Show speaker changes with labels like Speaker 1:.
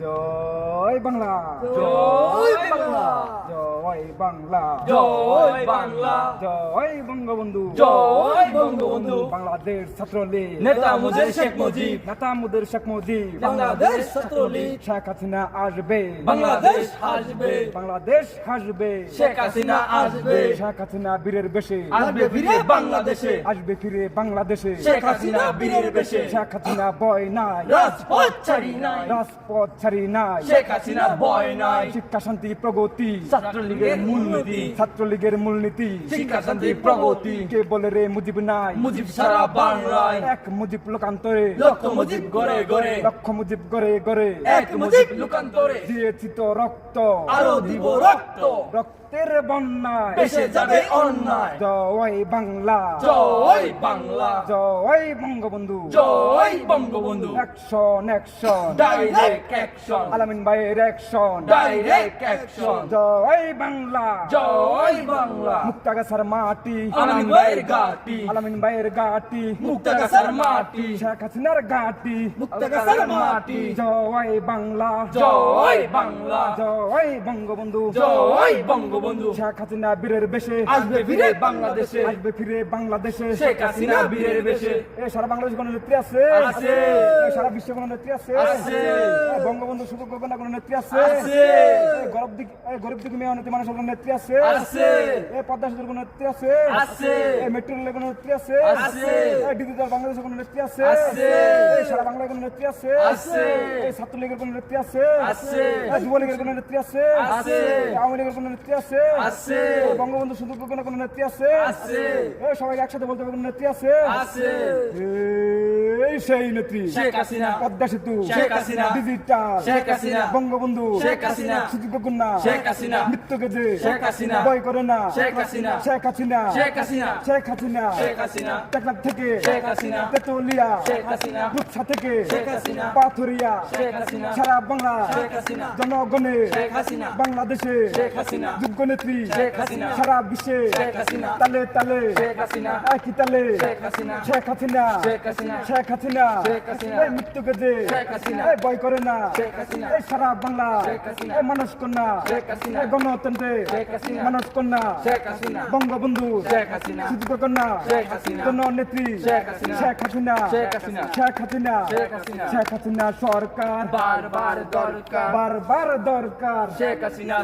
Speaker 1: জয় বাংলা,
Speaker 2: জয় বাংলা,
Speaker 1: জয় বাংলা,
Speaker 2: জয় বাংলা,
Speaker 1: জয় বঙ্গবন্ধু,
Speaker 2: জয় বঙ্গবন্ধু।
Speaker 1: বাংলাদেশ ছাত্রলীগ
Speaker 2: নেতা মুজিব শেখ মুজিব,
Speaker 1: নেতা মুজিব শেখ মুজিব,
Speaker 2: বাংলাদেশ ছাত্রলীগ,
Speaker 1: শেখ হাসিনা আসবে,
Speaker 2: বাংলাদেশ আসবে,
Speaker 1: বাংলাদেশ আসবে,
Speaker 2: শেখ হাসিনা আসবে,
Speaker 1: শেখ হাসিনা বীরের বেশে
Speaker 2: আসবে ফিরে বাংলাদেশে,
Speaker 1: আসবে ফিরে বাংলাদেশে,
Speaker 2: শেখ হাসিনা বীরের বেশে,
Speaker 1: শেখ হাসিনা ভয় নাই,
Speaker 2: রাজপথ ছাড়ি নাই,
Speaker 1: রাজপথ ছাড়ি নাই,
Speaker 2: শেখ হাসিনা ভয় নাই,
Speaker 1: শিক্ষা শান্তি প্রগতি
Speaker 2: ছাত্রলীগের মূলনীতি,
Speaker 1: ছাত্রলীগের মূলনীতি,
Speaker 2: শিক্ষা শান্তি প্রগতি,
Speaker 1: কে বলে রে মুজিব নাই,
Speaker 2: মুজিব সারা বাংলায়,
Speaker 1: এক মুজিব লোকান্তরে,
Speaker 2: লক্ষ মুজিব গড়ে গড়ে,
Speaker 1: লক্ষ মুজিব গড়ে গড়ে,
Speaker 2: এক মুজিব লোকান্তরে,
Speaker 1: দিয়েছি তো রক্ত,
Speaker 2: আরো দিব রক্ত,
Speaker 1: রক্তের বন্যায়
Speaker 2: বেসে যাবে অন্যায়,
Speaker 1: জয় বাংলা,
Speaker 2: জয় বাংলা,
Speaker 1: জয় বঙ্গবন্ধু,
Speaker 2: জয় Bangabandhu,
Speaker 1: action action,
Speaker 2: direct action,
Speaker 1: Alamin ভাইয়ের অ্যাকশন,
Speaker 2: ডাইরেক্ট অ্যাকশন,
Speaker 1: জয় বাংলা,
Speaker 2: জয় বাংলা,
Speaker 1: মুক্তাগাছার মাটি,
Speaker 2: আলামিন ভাইয়ের ঘাটি,
Speaker 1: আলামিন ভাইয়ের ঘাটি,
Speaker 2: মুক্তাগাছার মাটি,
Speaker 1: শেখ হাসিনার ঘাটি,
Speaker 2: মুক্তাগাছার মাটি,
Speaker 1: জয় বাংলা,
Speaker 2: জয় বাংলা,
Speaker 1: জয় বঙ্গবন্ধু,
Speaker 2: জয় বঙ্গবন্ধু,
Speaker 1: শেখ হাসিনা বীরের বেশে
Speaker 2: আসবে ফিরে বাংলাদেশে,
Speaker 1: আসবে ফিরে বাংলাদেশে,
Speaker 2: শেখ হাসিনা বীরের বেশে,
Speaker 1: সারা বাংলাদেশ কোনো নেত্রী আছে,
Speaker 2: আছে।
Speaker 1: সারা বিশ্বে কোনো নেত্রী আছে,
Speaker 2: আছে।
Speaker 1: বঙ্গবন্ধু শুধু না কোনো নেত্রী আছে,
Speaker 2: আছে।
Speaker 1: গরিব দিকে মেয়ে অনেক মানুষের কোনো নেত্রী আছে,
Speaker 2: আছে।
Speaker 1: পদ্মা সেতুর কোনো নেত্রী আছে,
Speaker 2: আছে।
Speaker 1: মেট্রো রেলের কোনো নেত্রী আছে,
Speaker 2: আছে।
Speaker 1: ডিজিটাল বাংলাদেশের কোনো নেত্রী আছে,
Speaker 2: আছে।
Speaker 1: সারা বাংলায় কোনো নেত্রী আছে,
Speaker 2: আছে।
Speaker 1: ছাত্রলীগের কোনো নেত্রী আছে,
Speaker 2: আছে।
Speaker 1: যুবলীগের কোনো নেত্রী আছে,
Speaker 2: আছে।
Speaker 1: আওয়ামী লীগের কোনো নেত্রী আছে,
Speaker 2: আছে।
Speaker 1: বঙ্গবন্ধু শুধু কোনো নেত্রী আছে,
Speaker 2: আছে।
Speaker 1: সবাই একসাথে বলতে হবে কোনো নেত্রী আছে,
Speaker 2: আছে।
Speaker 1: এই সেই নেত্রী,
Speaker 2: শেখ হাসিনা,
Speaker 1: পদ্মা সেতু,
Speaker 2: শেখ হাসিনা,
Speaker 1: ডিজিটাল,
Speaker 2: শেখ হাসিনা,
Speaker 1: বঙ্গবন্ধু,
Speaker 2: শেখ হাসিনা,
Speaker 1: সুযোগ্য কন্যা,
Speaker 2: শেখ হাসিনা,
Speaker 1: মৃত্যুকে যে
Speaker 2: শেখ হাসিনা,
Speaker 1: ভয় করে না,
Speaker 2: শেখ হাসিনা,
Speaker 1: শেখ হাসিনা,
Speaker 2: শেখ হাসিনা,
Speaker 1: শেখ হাসিনা,
Speaker 2: শেখ হাসিনা,
Speaker 1: টেকনাফ থেকে,
Speaker 2: শেখ হাসিনা,
Speaker 1: তেতুলিয়া,
Speaker 2: শেখ হাসিনা,
Speaker 1: রূপসা থেকে,
Speaker 2: শেখ হাসিনা,
Speaker 1: পাথুরিয়া,
Speaker 2: শেখ হাসিনা,
Speaker 1: সারা বাংলা,
Speaker 2: শেখ হাসিনা,
Speaker 1: জনগণে,
Speaker 2: শেখ হাসিনা,
Speaker 1: বাংলাদেশে,
Speaker 2: শেখ হাসিনা,
Speaker 1: যোগ্য নেত্রী,
Speaker 2: শেখ হাসিনা,
Speaker 1: সারা বিশ্বে,
Speaker 2: শেখ হাসিনা,
Speaker 1: তালে তালে,
Speaker 2: শেখ হাসিনা,
Speaker 1: একই তালে,
Speaker 2: শেখ হাসিনা,
Speaker 1: শেখ হাসিনা,
Speaker 2: শেখ হাসিনা,
Speaker 1: শেখ হাসিনা,
Speaker 2: শেখ হাসিনা,
Speaker 1: এই মৃত্যুকে যে
Speaker 2: শেখ হাসিনা,
Speaker 1: এই ভয় করে না,
Speaker 2: শেখ হাসিনা,
Speaker 1: এই সারা বাংলা,
Speaker 2: শেখ হাসিনা,
Speaker 1: এই মানুষ কন্যা,
Speaker 2: শেখ হাসিনা,
Speaker 1: এই গণতন্ত্রে,
Speaker 2: শেখ হাসিনা,
Speaker 1: মানুষ কন্যা,
Speaker 2: শেখ হাসিনা,
Speaker 1: বঙ্গবন্ধু,
Speaker 2: শেখ হাসিনা,
Speaker 1: সুযোগ্য কন্যা,
Speaker 2: শেখ হাসিনা,
Speaker 1: জননেত্রী,
Speaker 2: শেখ হাসিনা,
Speaker 1: শেখ হাসিনা,
Speaker 2: শেখ হাসিনা,
Speaker 1: শেখ হাসিনা,
Speaker 2: শেখ হাসিনা,
Speaker 1: শেখ হাসিনা সরকার
Speaker 2: বারবার দরকার,
Speaker 1: বারবার দরকার।
Speaker 2: শেখ হাসিনা